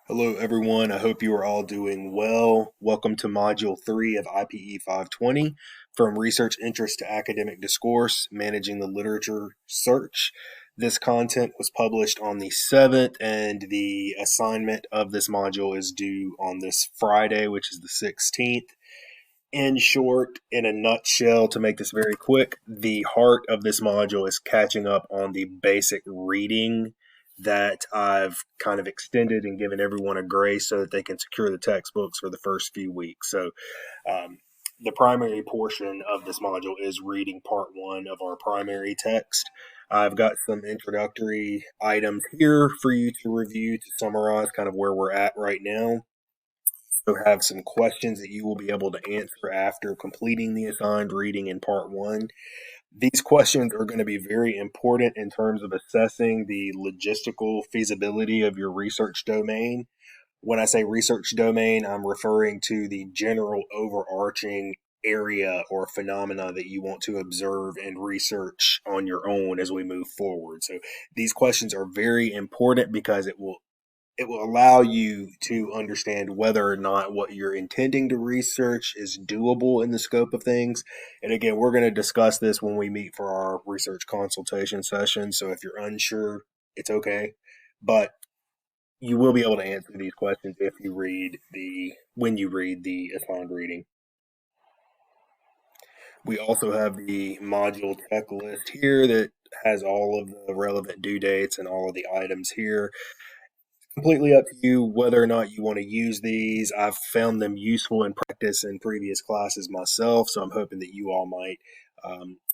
Hello, everyone. I hope you are all doing well. Welcome to Module 3 of IPE 520, From Research Interest to Academic Discourse, Managing the Literature Search. This content was published on the 7th, and the assignment of this module is due on this Friday, which is the 16th. In short, in a nutshell, to make this very quick, the heart of this module is catching up on the basic reading that I've kind of extended and given everyone a grace so that they can secure the textbooks for the first few weeks. So, the primary portion of this module is reading part one of our primary text. I've got some introductory items here for you to review to summarize kind of where we're at right now. Have some questions that you will be able to answer after completing the assigned reading in part one. These questions are going to be very important in terms of assessing the logistical feasibility of your research domain. When I say research domain, I'm referring to the general overarching area or phenomena that you want to observe and research on your own as we move forward. So these questions are very important because it will allow you to understand whether or not what you're intending to research is doable in the scope of things. And again, we're going to discuss this when we meet for our research consultation session. So if you're unsure, it's okay. But you will be able to answer these questions if you read when you read the assigned reading. We also have the module checklist here that has all of the relevant due dates and all of the items here. Completely up to you whether or not you want to use these. I've found them useful in practice in previous classes myself, so I'm hoping that you all might.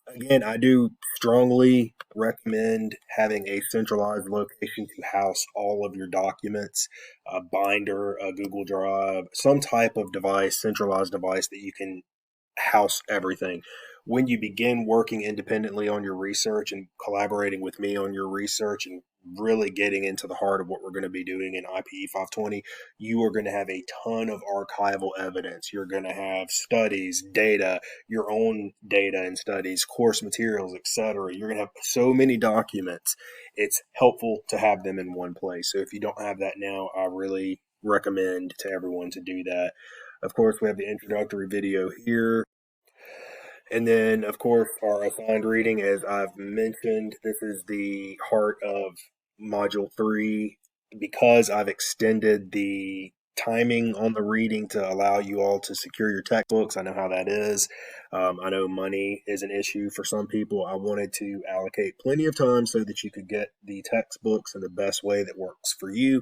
Again, I do strongly recommend having a centralized location to house all of your documents, a binder, a Google Drive, some type of device, centralized device that you can house everything. When you begin working independently on your research and collaborating with me on your research and really getting into the heart of what we're going to be doing in IPE 520, you are going to have a ton of archival evidence. You're going to have studies, data, your own data and studies, course materials, etc. You're going to have so many documents. It's helpful to have them in one place. So if you don't have that now, I really recommend to everyone to do that. Of course, we have the introductory video here. And then, of course, our assigned reading, as I've mentioned, this is the heart of Module 3. Because I've extended the timing on the reading to allow you all to secure your textbooks, I know how that is. I know money is an issue for some people. I wanted to allocate plenty of time so that you could get the textbooks in the best way that works for you.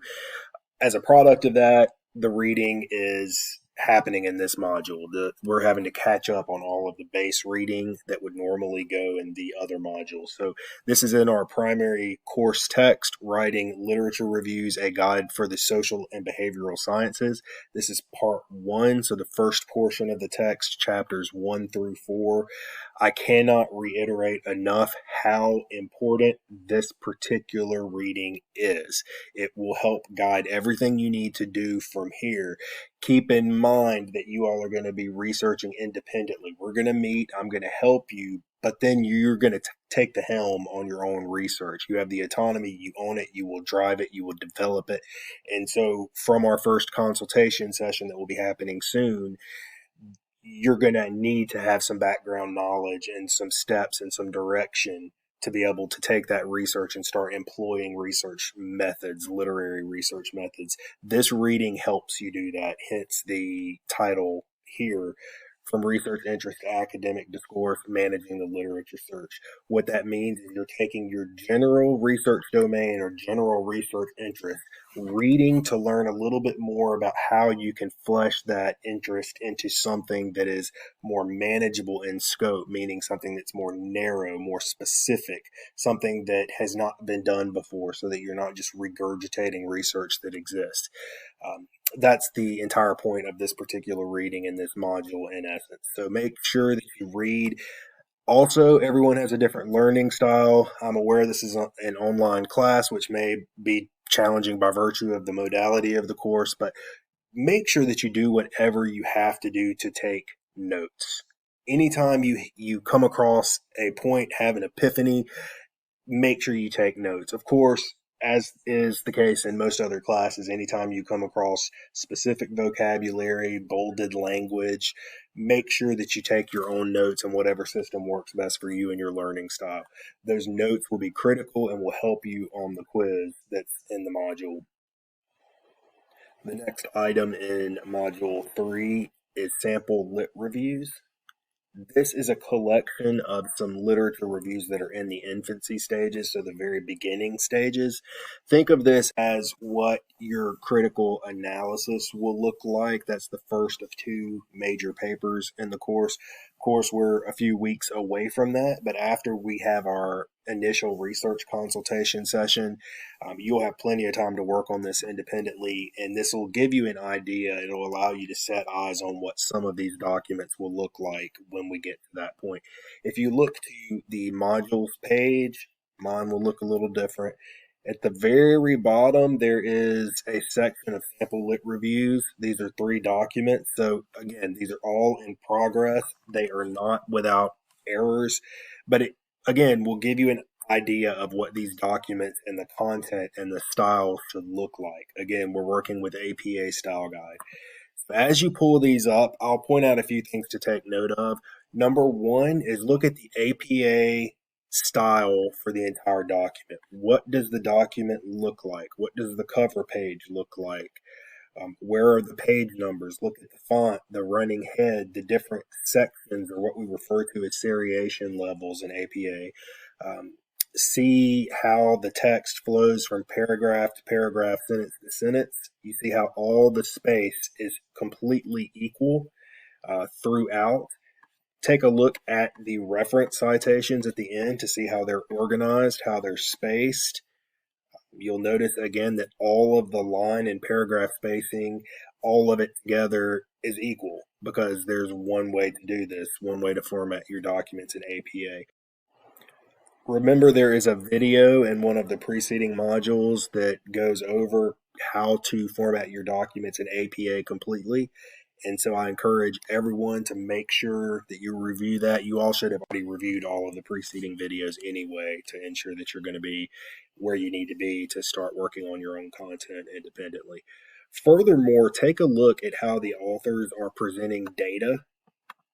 As a product of that, the reading is happening in this module. We're having to catch up on all of the base reading that would normally go in the other modules. So this is in our primary course text, Writing Literature Reviews, a guide for the social and behavioral sciences. This is part one, so the first portion of the text, chapters 1 through 4. I cannot reiterate enough how important this particular reading is. It will help guide everything you need to do from here. Keep in mind that you all are going to be researching independently. We're going to meet, I'm going to help you, but then you're going to take the helm on your own research. You have the autonomy, you own it, you will drive it, you will develop it. And so from our first consultation session that will be happening soon, you're going to need to have some background knowledge and some steps and some direction to be able to take that research and start employing research methods, literary research methods. This reading helps you do that, hence the title here, From Research Interest to Academic Discourse, Managing the Literature Search. What that means is you're taking your general research domain or general research interest, reading to learn a little bit more about how you can flesh that interest into something that is more manageable in scope, meaning something that's more narrow, more specific, something that has not been done before, so that you're not just regurgitating research that exists. That's the entire point of this particular reading in this module, in essence. So make sure that you read. Also, everyone has a different learning style. I'm aware this is an online class, which may be challenging by virtue of the modality of the course, but make sure that you do whatever you have to do to take notes. Anytime you come across a point, have an epiphany, make sure you take notes. Of course, as is the case in most other classes, anytime you come across specific vocabulary, bolded language, make sure that you take your own notes and whatever system works best for you and your learning style. Those notes will be critical and will help you on the quiz that's in the module. The next item in Module 3 is sample lit reviews. This is a collection of some literature reviews that are in the infancy stages, so the very beginning stages. Think of this as what your critical analysis will look like. That's the first of two major papers in the course. Of course, we're a few weeks away from that, but after we have our initial research consultation session, you'll have plenty of time to work on this independently, and this will give you an idea. It'll allow you to set eyes on what some of these documents will look like when we get to that point. If you look to the modules page, mine will look a little different. At the very bottom, there is a section of sample lit reviews. These are 3 documents. So again, these are all in progress. They are not without errors, but it again will give you an idea of what these documents and the content and the style should look like. Again, we're working with APA style guide. As you pull these up, I'll point out a few things to take note of. Number one is look at the APA style for the entire document. What does the document look like? What does the cover page look like? Where are the page numbers? Look at the font, the running head, the different sections, or what we refer to as seriation levels in APA. See how the text flows from paragraph to paragraph, sentence to sentence. You see how all the space is completely equal throughout. Take a look at the reference citations at the end to see how they're organized, how they're spaced. You'll notice again that all of the line and paragraph spacing, all of it together is equal because there's one way to do this, one way to format your documents in APA. Remember, there is a video in one of the preceding modules that goes over how to format your documents in APA completely. And so I encourage everyone to make sure that you review that. You all should have already reviewed all of the preceding videos anyway to ensure that you're going to be where you need to be to start working on your own content independently. Furthermore, take a look at how the authors are presenting data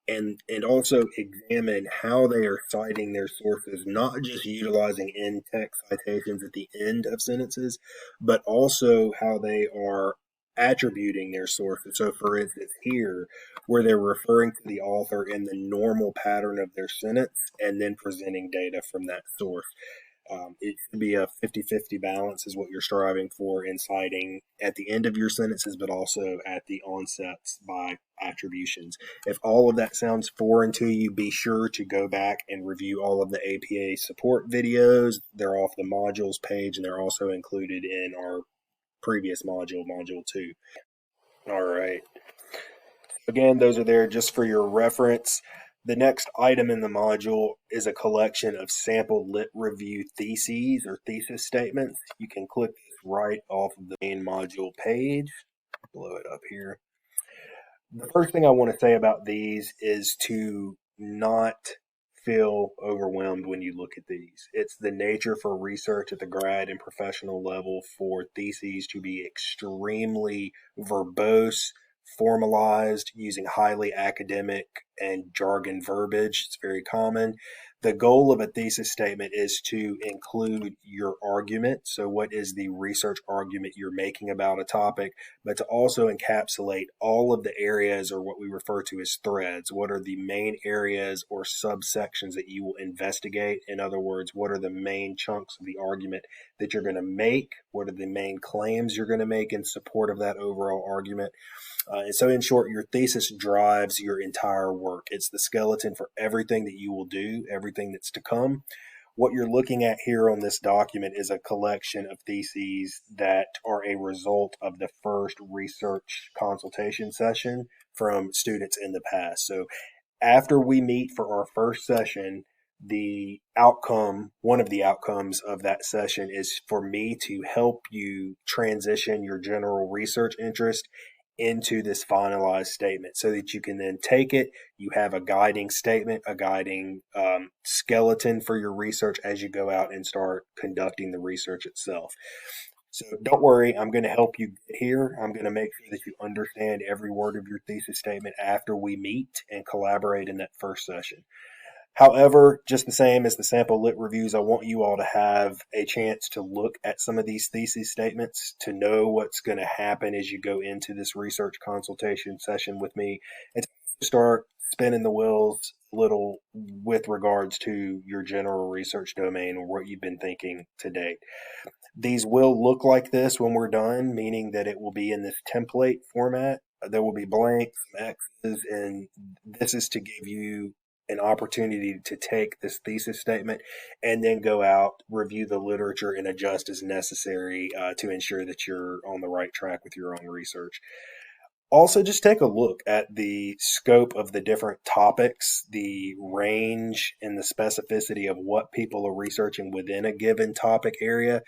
and also examine how they are citing their sources, not just utilizing in-text citations at the end of sentences, but also how they are attributing their sources. So for instance, here, where they're referring to the author in the normal pattern of their sentence and then presenting data from that source. It should be a 50-50 balance is what you're striving for in citing at the end of your sentences, but also at the onsets by attributions. If all of that sounds foreign to you, be sure to go back and review all of the APA support videos. They're off the modules page, and they're also included in our previous module, Module 2. All right. Again, those are there just for your reference. The next item in the module is a collection of sample lit review theses or thesis statements. You can click this right off of the main module page. Blow it up here. The first thing I want to say about these is to not feel overwhelmed when you look at these. It's the nature for research at the grad and professional level for theses to be extremely verbose, formalized, using highly academic and jargon verbiage. It's very common. The goal of a thesis statement is to include your argument. So, what is the research argument you're making about a topic? But to also encapsulate all of the areas, or what we refer to as threads. What are the main areas or subsections that you will investigate? In other words, what are the main chunks of the argument that you're going to make? What are the main claims you're going to make in support of that overall argument? And so, in short, your thesis drives your entire work. It's the skeleton for everything that you will do, everything that's to come. What you're looking at here on this document is a collection of theses that are a result of the first research consultation session from students in the past. So after we meet for our first session, the outcome, one of the outcomes of that session is for me to help you transition your general research interest into this finalized statement so that you can then take it. You have a guiding statement, a guiding skeleton for your research as you go out and start conducting the research itself. So don't worry, I'm going to help you get here. I'm going to make sure that you understand every word of your thesis statement after we meet and collaborate in that first session. However, just the same as the sample lit reviews, I want you all to have a chance to look at some of these thesis statements to know what's going to happen as you go into this research consultation session with me and to start spinning the wheels a little with regards to your general research domain or what you've been thinking to date. These will look like this when we're done, meaning that it will be in this template format. There will be blanks, X's, and this is to give you an opportunity to take this thesis statement and then go out, review the literature, and adjust as necessary to ensure that you're on the right track with your own research. Also, just take a look at the scope of the different topics, the range and the specificity of what people are researching within a given topic area.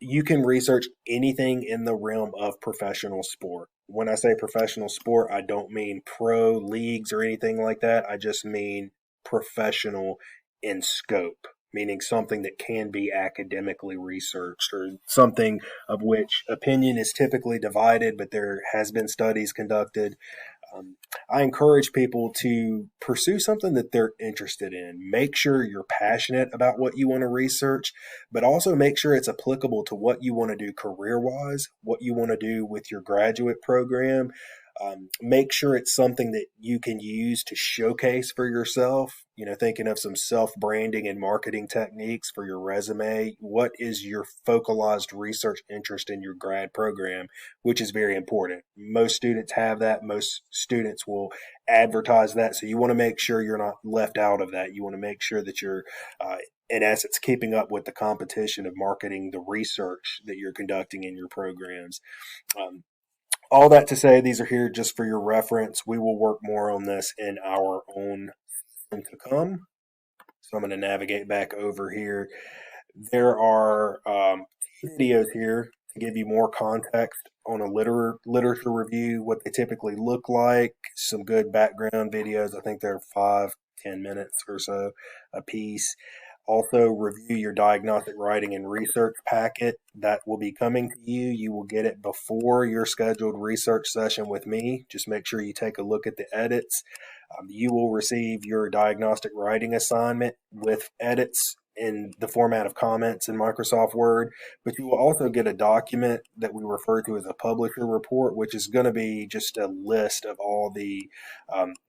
You can research anything in the realm of professional sport. When I say professional sport, I don't mean pro leagues or anything like that. I just mean professional in scope, meaning something that can be academically researched or something of which opinion is typically divided, but there has been studies conducted. Um, I encourage people to pursue something that they're interested in. Make sure you're passionate about what you want to research, but also make sure it's applicable to what you want to do career wise, what you want to do with your graduate program. Make sure it's something that you can use to showcase for yourself. You know, thinking of some self branding and marketing techniques for your resume. What is your focalized research interest in your grad program, which is very important. Most students have that. Most students will advertise that. So you want to make sure you're not left out of that. You want to make sure that you're, in essence, keeping up with the competition of marketing the research that you're conducting in your programs. Um, all that to say, these are here just for your reference. We will work more on this in our own to come. So I'm going to navigate back over here. There are videos here to give you more context on a literature review, what they typically look like, some good background videos. I think they're 5-10 minutes or so a piece. Also, review your diagnostic writing and research packet that will be coming to you. You will get it before your scheduled research session with me. Just make sure you take a look at the edits. You will receive your diagnostic writing assignment with edits in the format of comments in Microsoft Word, but you will also get a document that we refer to as a publisher report, which is going to be just a list of all the,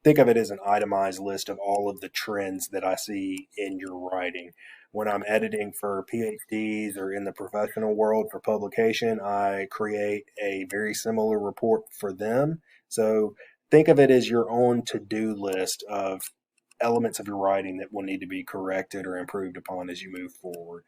think of it as an itemized list of all of the trends that I see in your writing. When I'm editing for PhDs or in the professional world for publication, I create a very similar report for them. So think of it as your own to-do list of elements of your writing that will need to be corrected or improved upon as you move forward.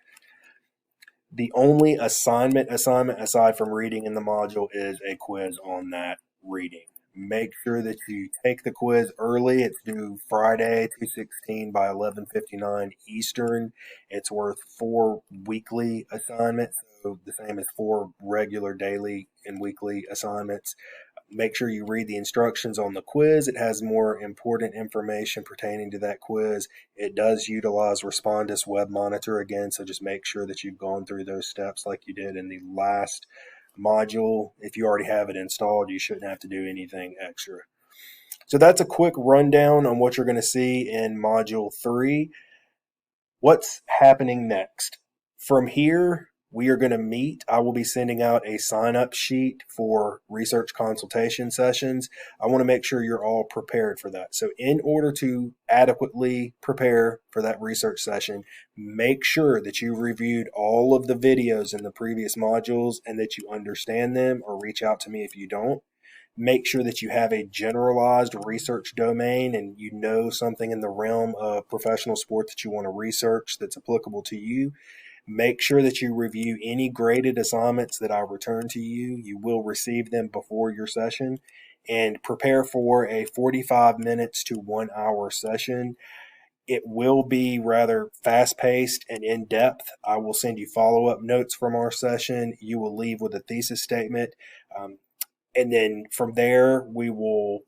The only assignment aside from reading in the module is a quiz on that reading. Make sure that you take the quiz early. It's due Friday, 2/16 by 11:59 Eastern. It's worth 4 weekly assignments, so the same as 4 regular daily and weekly assignments. Make sure you read the instructions on the quiz. It has more important information pertaining to that quiz. It does utilize Respondus Web Monitor again, so just make sure that you've gone through those steps like you did in the last module. If you already have it installed, you shouldn't have to do anything extra. So that's a quick rundown on what you're going to see in Module 3. What's happening next? From here, we are going to meet. I will be sending out a sign up sheet for research consultation sessions. I want to make sure you're all prepared for that. So, in order to adequately prepare for that research session, make sure that you reviewed all of the videos in the previous modules and that you understand them, or reach out to me if you don't. Make sure that you have a generalized research domain and you know something in the realm of professional sport that you want to research that's applicable to you. Make sure that you review any graded assignments that I return to you. You will receive them before your session, and prepare for a 45 minutes to 1 hour session. It will be rather fast paced and in depth. I will send you follow up notes from our session. You will leave with a thesis statement. and then from there we will